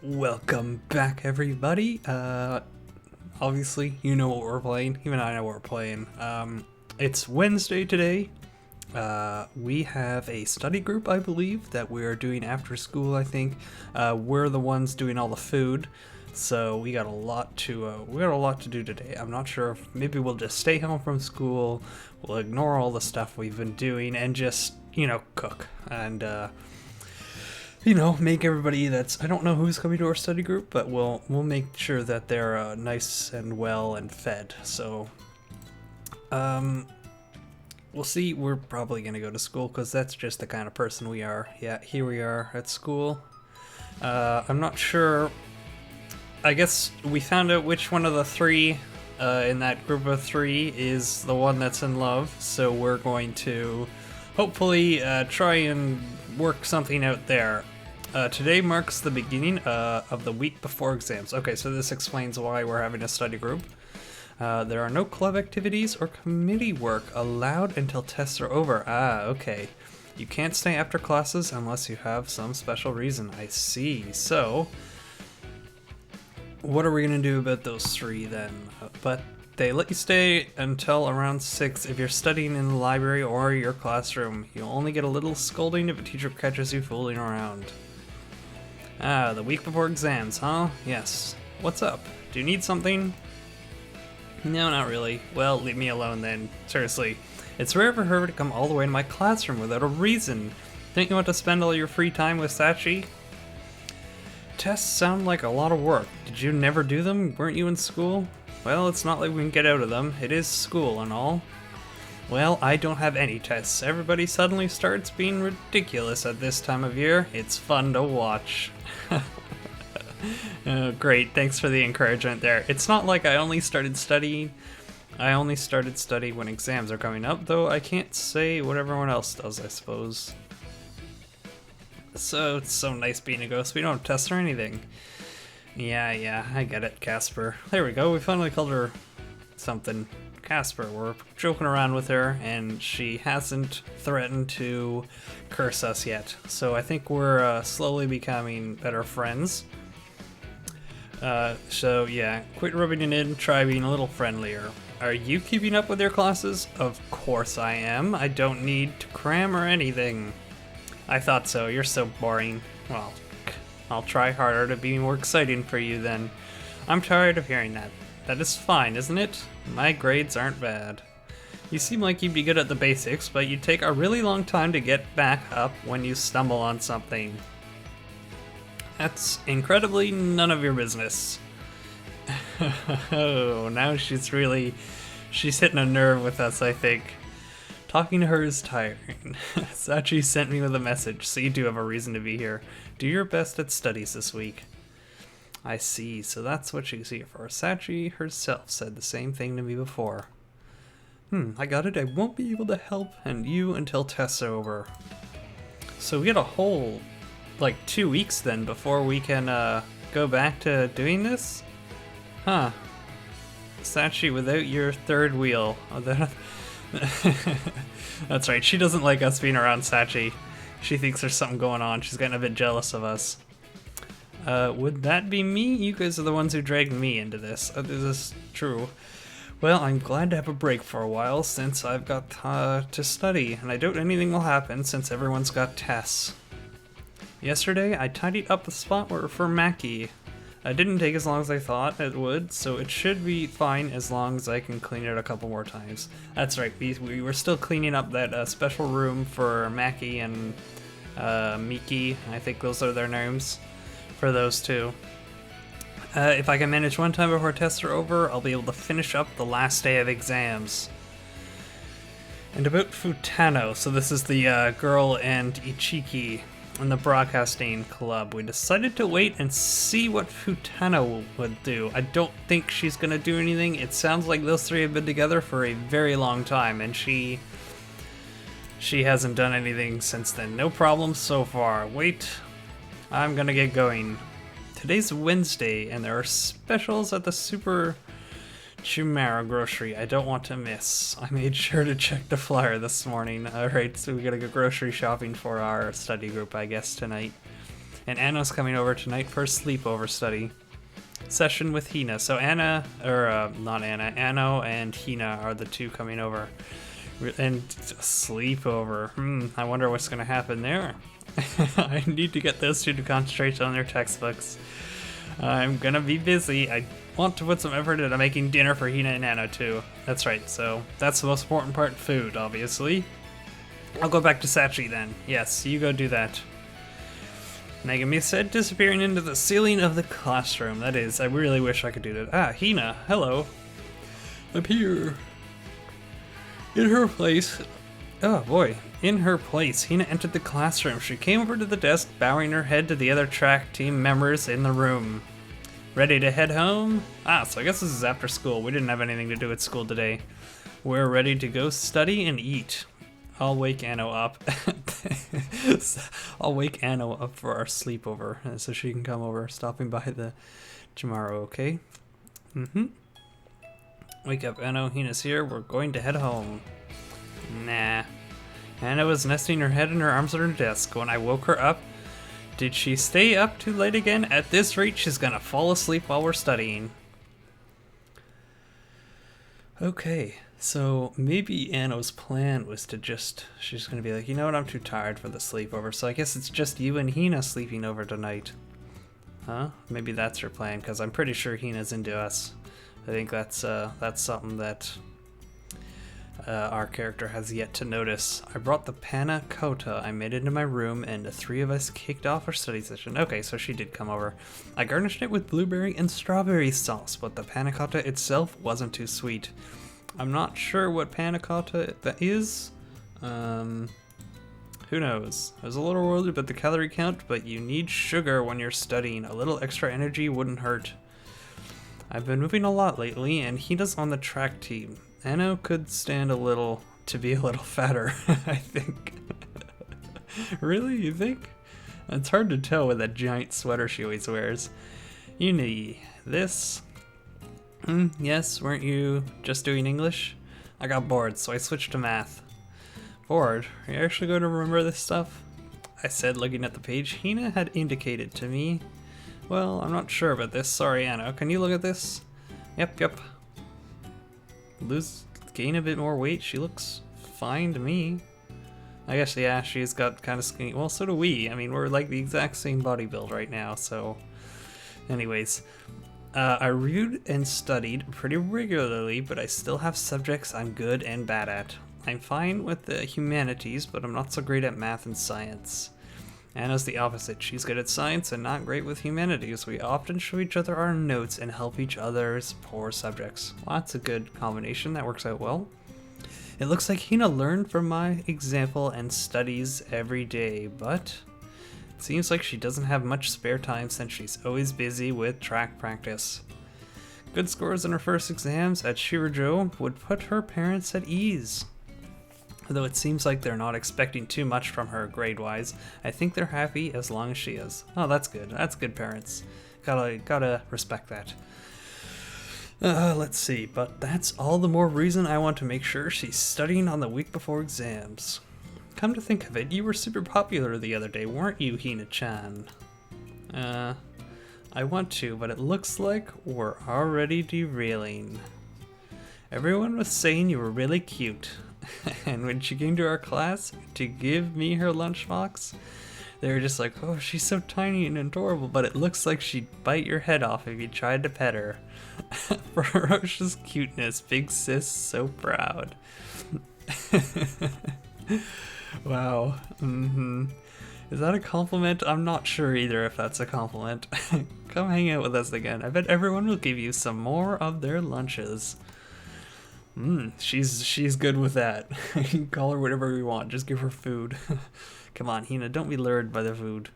Welcome back, everybody. Obviously, you know what we're playing. Even I know what we're playing. It's Wednesday today. We have a study group, I believe, that we're doing after school. I think we're the ones doing all the food, so we got a lot to do today. I'm not sure if maybe we'll just stay home from school. We'll ignore all the stuff we've been doing and just cook and. Make everybody I don't know who's coming to our study group, but we'll make sure that they're nice and well and fed. So, we'll see. We're probably gonna go to school because that's just the kind of person we are. Yeah, here we are at school. I'm not sure. I guess we found out which one of the three in that group of three is the one that's in love. So we're going to hopefully try and work something out there. Today marks the beginning of the week before exams. Okay, so this explains why we're having a study group. There are no club activities or committee work allowed until tests are over. Ah, okay. You can't stay after classes unless you have some special reason. I see. So, what are we going to do about those three then? But they let you stay until around 6 if you're studying in the library or your classroom. You'll only get a little scolding if a teacher catches you fooling around. Ah, the week before exams, huh? Yes. What's up? Do you need something? No, not really. Well, leave me alone then. Seriously. It's rare for her to come all the way to my classroom without a reason. Don't you want to spend all your free time with Sachis? Tests sound like a lot of work. Did you never do them? Weren't you in school? Well, it's not like we can get out of them. It is school and all. Well, I don't have any tests. Everybody suddenly starts being ridiculous at this time of year. It's fun to watch. Oh, great, thanks for the encouragement there. It's not like I only started studying. I only started studying when exams are coming up, though I can't say what everyone else does, I suppose. So, it's so nice being a ghost. We don't have tests or anything. Yeah, I get it, Casper. There we go, we finally called her something. Casper. We're joking around with her, and she hasn't threatened to curse us yet. So I think we're slowly becoming better friends. So yeah, quit rubbing it in, try being a little friendlier. Are you keeping up with your classes? Of course I am. I don't need to cram or anything. I thought so. You're so boring. Well, I'll try harder to be more exciting for you then. I'm tired of hearing that. That is fine, isn't it? My grades aren't bad. You seem like you'd be good at the basics, but you take a really long time to get back up when you stumble on something. That's incredibly none of your business. Oh, now she's hitting a nerve with us, I think. Talking to her is tiring. Sachis sent me with a message, so you do have a reason to be here. Do your best at studies this week. I see, so that's what she's here for. Sachis herself said the same thing to me before. I got it. I won't be able to help and you until tests are over. So we get a whole, 2 weeks then before we can go back to doing this? Huh. Sachis without your third wheel. That's right, she doesn't like us being around Sachis. She thinks there's something going on. She's getting a bit jealous of us. Would that be me? You guys are the ones who dragged me into this. Is this true? Well, I'm glad to have a break for a while since I've got to study, and I doubt anything will happen since everyone's got tests. Yesterday, I tidied up the spot for Mackie. It didn't take as long as I thought it would, so it should be fine as long as I can clean it a couple more times. That's right, we were still cleaning up that special room for Mackie and Miki. I think those are their names. For those two. If I can manage one time before tests are over, I'll be able to finish up the last day of exams. And about Futano, so this is the girl and Ichiki in the broadcasting club. We decided to wait and see what Futano would do. I don't think she's gonna do anything. It sounds like those three have been together for a very long time, and she hasn't done anything since then. No problem so far. Wait. I'm gonna get going. Today's Wednesday, and there are specials at the Super Chimera grocery I don't want to miss. I made sure to check the flyer this morning. Alright, so we gotta go grocery shopping for our study group, I guess, tonight. And Anna's coming over tonight for a sleepover study session with Hina. So Anna, or not Anna, Anno and Hina are the two coming over. And sleepover. I wonder what's going to happen there. I need to get those two to concentrate on their textbooks. I'm going to be busy. I want to put some effort into making dinner for Hina and Anno too. That's right, so that's the most important part, food, obviously. I'll go back to Sachi then. Yes, you go do that. Megami said, disappearing into the ceiling of the classroom. That is, I really wish I could do that. Ah, Hina, hello. Up here. In her place. Oh boy. In her place, Hina entered the classroom. She came over to the desk, bowing her head to the other track team members in the room. Ready to head home? Ah, so I guess this is after school. We didn't have anything to do at school today. We're ready to go study and eat. I'll wake Anno up. I'll wake Anno up for our sleepover so she can come over, stopping by tomorrow, okay? Wake up, Anno. Hina's here. We're going to head home. Nah. Anna was nesting her head in her arms on her desk when I woke her up. Did she stay up too late again? At this rate, she's gonna fall asleep while we're studying. Okay, so maybe Anno's plan was to she's gonna be like, you know what, I'm too tired for the sleepover, so I guess it's just you and Hina sleeping over tonight. Huh? Maybe that's her plan, because I'm pretty sure Hina's into us. I think that's something that our character has yet to notice. I brought the panna cotta I made into my room, and the three of us kicked off our study session. Okay, so she did come over. I garnished it with blueberry and strawberry sauce, but the panna cotta itself wasn't too sweet. I'm not sure what panna cotta that is. Who knows? I was a little worried about the calorie count, but you need sugar when you're studying. A little extra energy wouldn't hurt. I've been moving a lot lately, and Hina's on the track team. Anno could stand to be a little fatter, I think. Really, you think? It's hard to tell with that giant sweater she always wears. You need this. Yes, weren't you just doing English? I got bored, so I switched to math. Bored? Are you actually going to remember this stuff? I said, looking at the page Hina had indicated to me. Well, I'm not sure about this. Sorry, Anno. Can you look at this? Yep. Gain a bit more weight. She looks fine to me. I guess, yeah, she's got kind of skinny. Well, so do we. I mean, we're like the exact same body build right now, so. Anyways, I reviewed and studied pretty regularly, but I still have subjects I'm good and bad at. I'm fine with the humanities, but I'm not so great at math and science. Anna's the opposite. She's good at science and not great with humanities. We often show each other our notes and help each other's poor subjects. Well, that's a good combination. That works out well. It looks like Hina learned from my example and studies every day, but it seems like she doesn't have much spare time since she's always busy with track practice. Good scores in her first exams at Shirajo would put her parents at ease. Though it seems like they're not expecting too much from her grade-wise, I think they're happy as long as she is. Oh, that's good. That's good parents. Gotta respect that. Let's see, but that's all the more reason I want to make sure she's studying on the week before exams. Come to think of it, you were super popular the other day, weren't you, Hina-chan? I want to, but it looks like we're already derailing. Everyone was saying you were really cute. And when she came to our class to give me her lunchbox, they were just like, oh, she's so tiny and adorable, but it looks like she'd bite your head off if you tried to pet her. Ferocious cuteness, big sis, so proud. Wow. Is that a compliment? I'm not sure either if that's a compliment. Come hang out with us again. I bet everyone will give you some more of their lunches. She's good with that. You can call her whatever we want, just give her food. Come on, Hina, don't be lured by the food.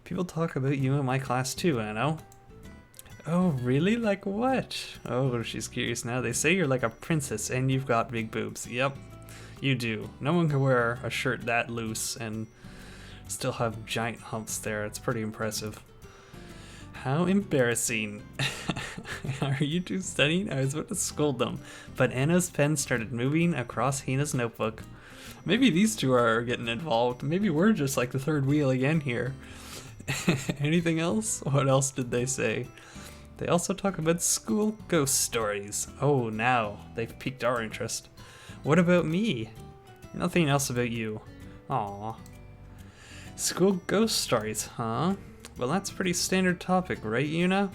People talk about you in my class too, Anno. Oh, really? Like what? Oh, she's curious now. They say you're like a princess and you've got big boobs. Yep, you do. No one can wear a shirt that loose and still have giant humps there. It's pretty impressive. How embarrassing. Are you two studying? I was about to scold them, but Anna's pen started moving across Hina's notebook. Maybe these two are getting involved. Maybe we're just like the third wheel again here. Anything else? What else did they say? They also talk about school ghost stories. Oh, now they've piqued our interest. What about me? Nothing else about you. Aww. School ghost stories, huh? Well, that's a pretty standard topic, right, Yuna?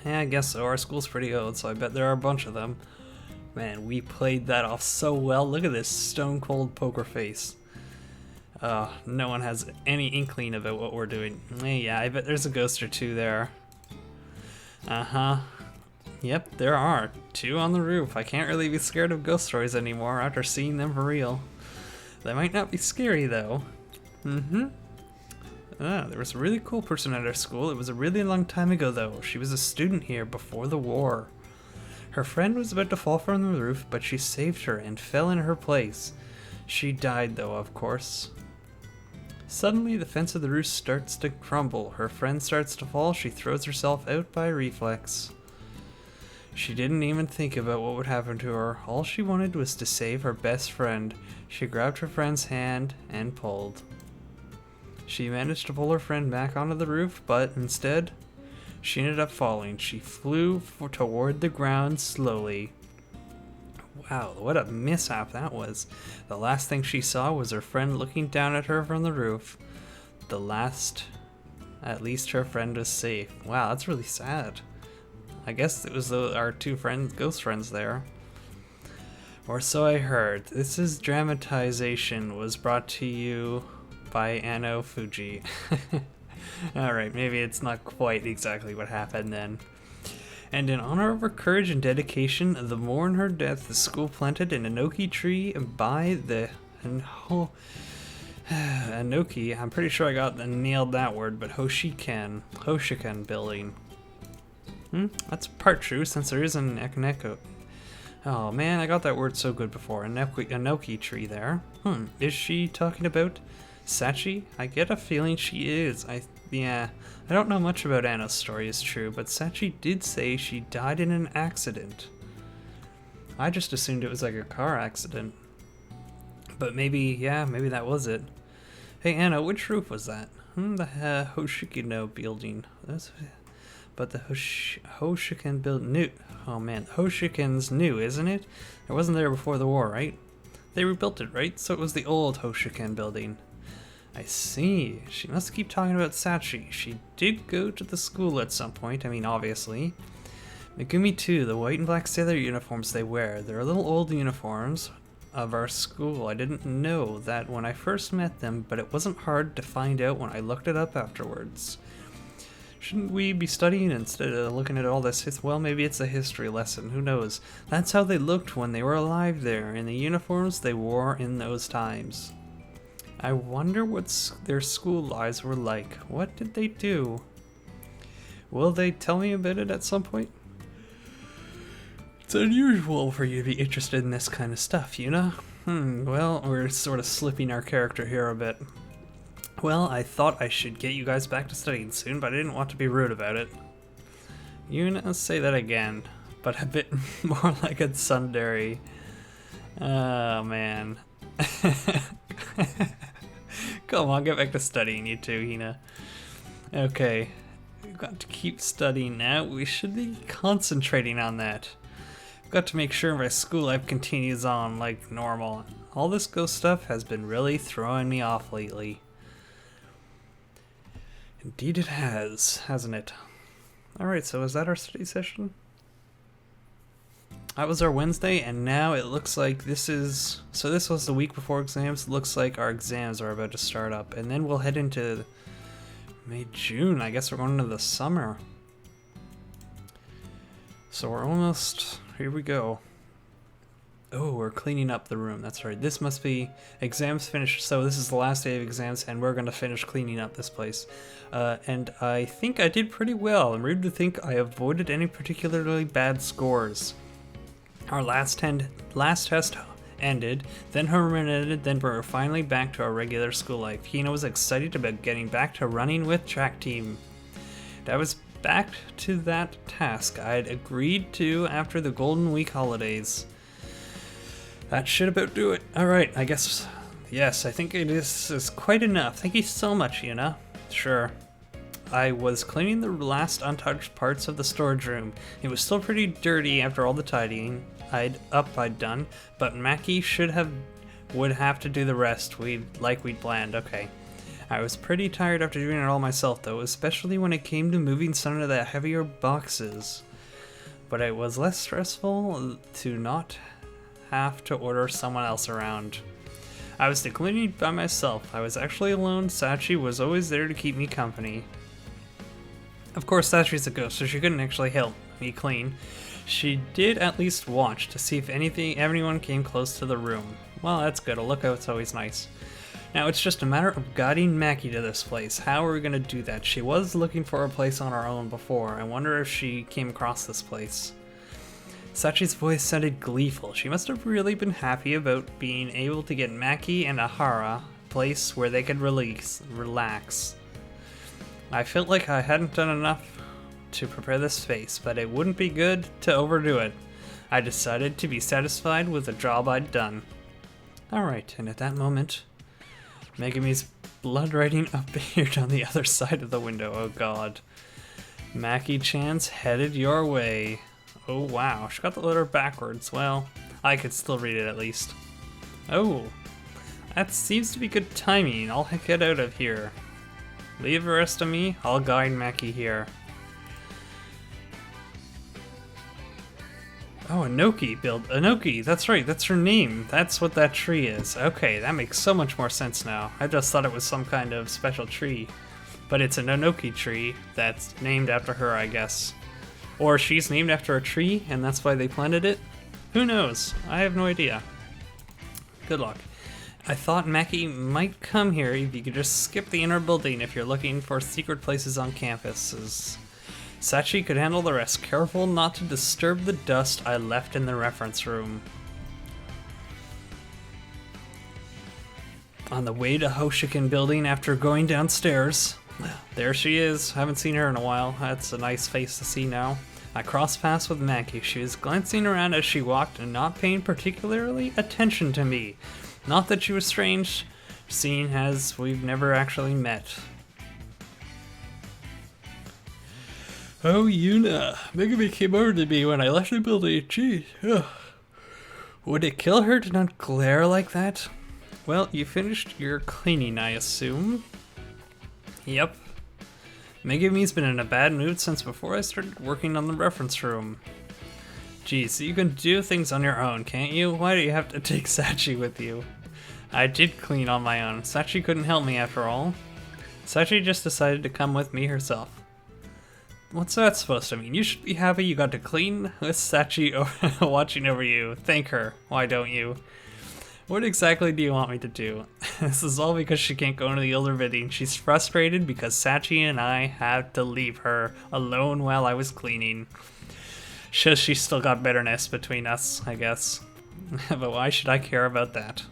Yeah, I guess so. Our school's pretty old, so I bet there are a bunch of them. Man, we played that off so well. Look at this stone cold poker face. No one has any inkling about what we're doing. Yeah, I bet there's a ghost or two there. Uh-huh. Yep, there are. 2 on the roof. I can't really be scared of ghost stories anymore after seeing them for real. They might not be scary, though. There was a really cool person at our school. It was a really long time ago, though. She was a student here before the war. Her friend was about to fall from the roof, but she saved her and fell in her place. She died, though, of course. Suddenly, the fence of the roof starts to crumble. Her friend starts to fall. She throws herself out by reflex. She didn't even think about what would happen to her. All she wanted was to save her best friend. She grabbed her friend's hand and pulled. She managed to pull her friend back onto the roof, but instead, she ended up falling. She flew toward the ground slowly. Wow, what a mishap that was. The last thing she saw was her friend looking down at her from the roof. At least her friend was safe. Wow, that's really sad. I guess it was our 2 friends, ghost friends there. Or so I heard. This is dramatization was brought to you by Anno Fuji. Alright, maybe it's not quite exactly what happened then. And in honor of her courage and dedication, the mourn her death, the school planted an enoki tree by the enoki. I'm pretty sure I nailed that word, but Hoshikan building. That's part true, since there is an ekoneko. Oh man, I got that word so good before. Enoki tree there. Is she talking about Sachi? I get a feeling she is. I don't know much about Anna's story, is true, but Sachi did say she died in an accident. I just assumed it was like a car accident. But maybe that was it. Hey Anna, which roof was that? The Hoshikino building. But the Hoshikan building new. Oh man, Hoshikan's new, isn't it? It wasn't there before the war, right? They rebuilt it, right? So it was the old Hoshikan building. I see. She must keep talking about Sachi. She did go to the school at some point, I mean, obviously. Megumi too, the white and black sailor uniforms they wear. They're little old uniforms of our school. I didn't know that when I first met them, but it wasn't hard to find out when I looked it up afterwards. Shouldn't we be studying instead of looking at all this? Well, maybe it's a history lesson, who knows. That's how they looked when they were alive there, in the uniforms they wore in those times. I wonder what their school lives were like. What did they do? Will they tell me about it at some point? It's unusual for you to be interested in this kind of stuff, you know? Well, we're sort of slipping our character here a bit. Well, I thought I should get you guys back to studying soon, but I didn't want to be rude about it. You know, say that again, but a bit more like a tsundere. Oh, man. Come on, get back to studying, you two, Hina. Okay, we've got to keep studying now. We should be concentrating on that. I've got to make sure my school life continues on like normal. All this ghost stuff has been really throwing me off lately. Indeed it has, hasn't it? Alright, so is that our study session? That was our Wednesday, and now it looks like this was the week before exams. It looks like our exams are about to start up, and then we'll head into May, June. I guess we're going into the summer. So we're almost, here we go. Oh, we're cleaning up the room, that's right. This must be exams finished, so this is the last day of exams, and we're going to finish cleaning up this place. And I think I did pretty well. I'm rude to think I avoided any particularly bad scores. Our last test ended, then homeroom ended, then we're finally back to our regular school life. Hina was excited about getting back to running with track team. I was back to that task I'd agreed to after the Golden Week holidays. That should about do it. Alright, I guess, yes, I think it is quite enough. Thank you so much, Hina. Sure. I was cleaning the last untouched parts of the storage room. It was still pretty dirty after all the tidying I'd done, but Mackie would have to do the rest. We'd planned. Okay. I was pretty tired after doing it all myself though, especially when it came to moving some of the heavier boxes. But it was less stressful to not have to order someone else around. I was cleaning by myself. I was actually alone. Sachi was always there to keep me company. Of course, Sachi's a ghost, so she couldn't actually help me clean. She did at least watch to see if anyone came close to the room. Well, that's good. A lookout's always nice. Now it's just a matter of guiding Mackie to this place. How are we gonna do that? She was looking for a place on her own before. I wonder if she came across this place. Sachi's voice sounded gleeful. She must have really been happy about being able to get Mackie and Ahara a place where they could relax. I felt like I hadn't done enough to prepare this space, but it wouldn't be good to overdo it. I decided to be satisfied with the job I'd done. Alright, and at that moment, Megami's blood writing appeared on the other side of the window. Oh god. Mackie-chan's headed your way. Oh wow, she got the letter backwards. Well, I could still read it at least. Oh, that seems to be good timing. I'll get out of here. Leave the rest of me, I'll guide Mackie here. Oh, Anoki, that's right, that's her name. That's what that tree is. Okay, that makes so much more sense now. I just thought it was some kind of special tree. But it's an Anoki tree that's named after her, I guess. Or she's named after a tree, and that's why they planted it? Who knows? I have no idea. Good luck. I thought Mackie might come here if you could just skip the inner building if you're looking for secret places on campuses. Sachi could handle the rest. Careful not to disturb the dust I left in the reference room. On the way to Hoshikin building after going downstairs. There she is. Haven't seen her in a while. That's a nice face to see now. I crossed paths with Mackie. She was glancing around as she walked and not paying particularly attention to me. Not that she was strange, seeing as we've never actually met. Oh, Yuna. Megami came over to me when I left the building. Gee. Ugh. Would it kill her to not glare like that? Well, you finished your cleaning, I assume. Yep. Megami's been in a bad mood since before I started working on the reference room. Geez, you can do things on your own, can't you? Why do you have to take Sachi with you? I did clean on my own. Sachi couldn't help me after all. Sachi just decided to come with me herself. What's that supposed to mean? You should be happy you got to clean with Sachi watching over you. Thank her. Why don't you? What exactly do you want me to do? This is all because she can't go into the older bidding. She's frustrated because Sachi and I had to leave her alone while I was cleaning. Shows she still got bitterness between us, I guess. But why should I care about that?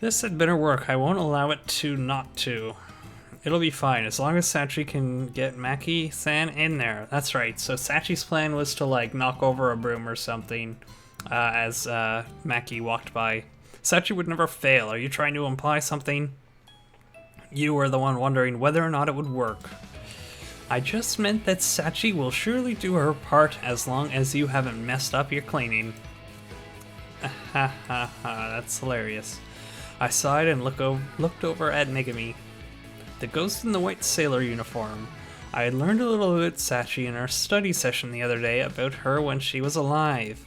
This had better work. I won't allow it to not to. It'll be fine, as long as Sachi can get Maki-san in there. That's right, so Sachi's plan was to, like, knock over a broom or something as Maki walked by. Sachi would never fail. Are you trying to imply something? You were the one wondering whether or not it would work. I just meant that Sachi will surely do her part as long as you haven't messed up your cleaning. Ha ha ha, that's hilarious. I sighed and looked over at Megami, the ghost in the white sailor uniform. I had learned a little about Sachi in our study session the other day about her when she was alive.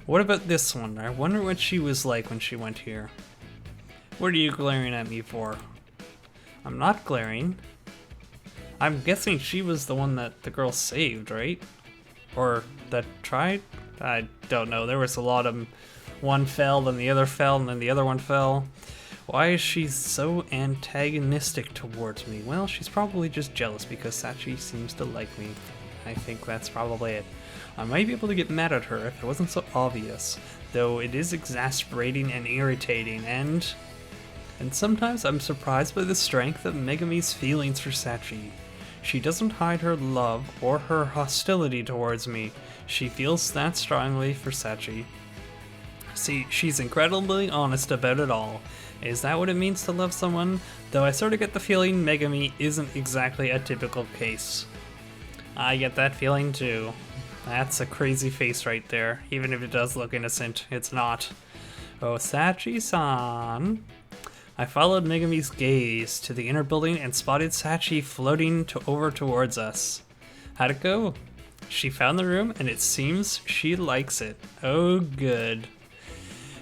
What about this one? I wonder what she was like when she went here. What are you glaring at me for? I'm not glaring. I'm guessing she was the one that the girl saved, right? Or that tried? I don't know. There was a lot of them. One fell, then the other fell, and then the other one fell. Why is she so antagonistic towards me? Well, she's probably just jealous because Sachi seems to like me. I think that's probably it. I might be able to get mad at her if it wasn't so obvious, though it is exasperating and irritating, and sometimes I'm surprised by the strength of Megami's feelings for Sachi. She doesn't hide her love or her hostility towards me. She feels that strongly for Sachi. See, she's incredibly honest about it all. Is that what it means to love someone? Though I sort of get the feeling Megami isn't exactly a typical case. I get that feeling too. That's a crazy face right there. Even if it does look innocent, it's not. Oh, Sachi-san. I followed Megami's gaze to the inner building and spotted Sachi floating over towards us. How'd it go? She found the room and it seems she likes it. Oh, good.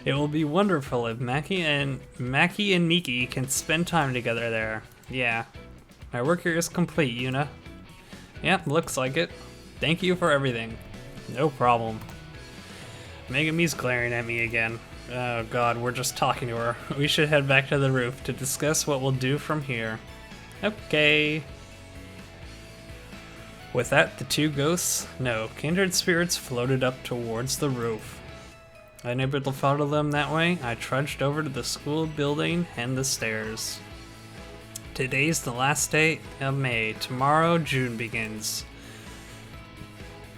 It will be wonderful if Maki and Miki can spend time together there. Yeah. My work here is complete, Yuna. Yep, looks like it. Thank you for everything. No problem. Megami's glaring at me again. Oh god, we're just talking to her. We should head back to the roof to discuss what we'll do from here. Okay. With that, the two ghosts, no, kindred spirits floated up towards the roof. Unable to follow them that way, I trudged over to the school building and the stairs. Today's the last day of May. Tomorrow, June begins.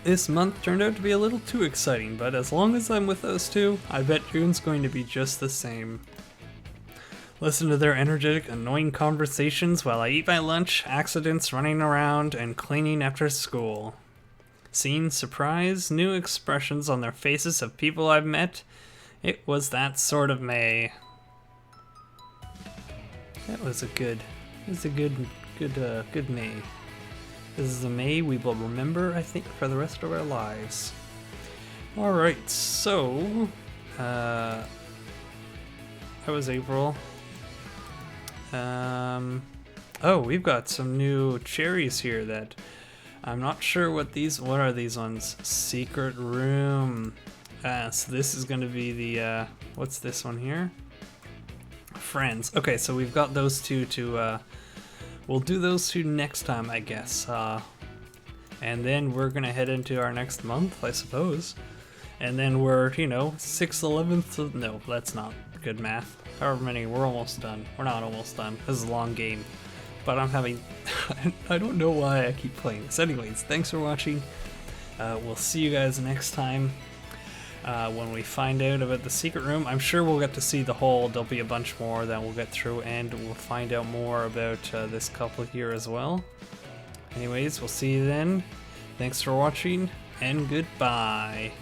This month turned out to be a little too exciting, but as long as I'm with those two, I bet June's going to be just the same. Listen to their energetic, annoying conversations while I eat my lunch, accidents running around, and cleaning after school. Seeing surprise, new expressions on their faces of people I've met, it was that sort of May. That was a good May. This is a May we will remember, I think, for the rest of our lives. Alright, so... that was April. Oh, we've got some new cherries here that... I'm not sure what are these ones? Secret Room. So this is going to be the... what's this one here? Friends. Okay, so we've got those two to... we'll do those two next time, I guess. And then we're gonna head into our next month, I suppose. And then we're, 6th, 11th, no, that's not good math. However many, we're almost done. We're not almost done. This is a long game. But I'm having, I don't know why I keep playing this. Anyways, thanks for watching. We'll see you guys next time. When we find out about the secret room, I'm sure we'll get to see the whole, there'll be a bunch more that we'll get through, and we'll find out more about this couple here as well. Anyways, we'll see you then. Thanks for watching, and goodbye.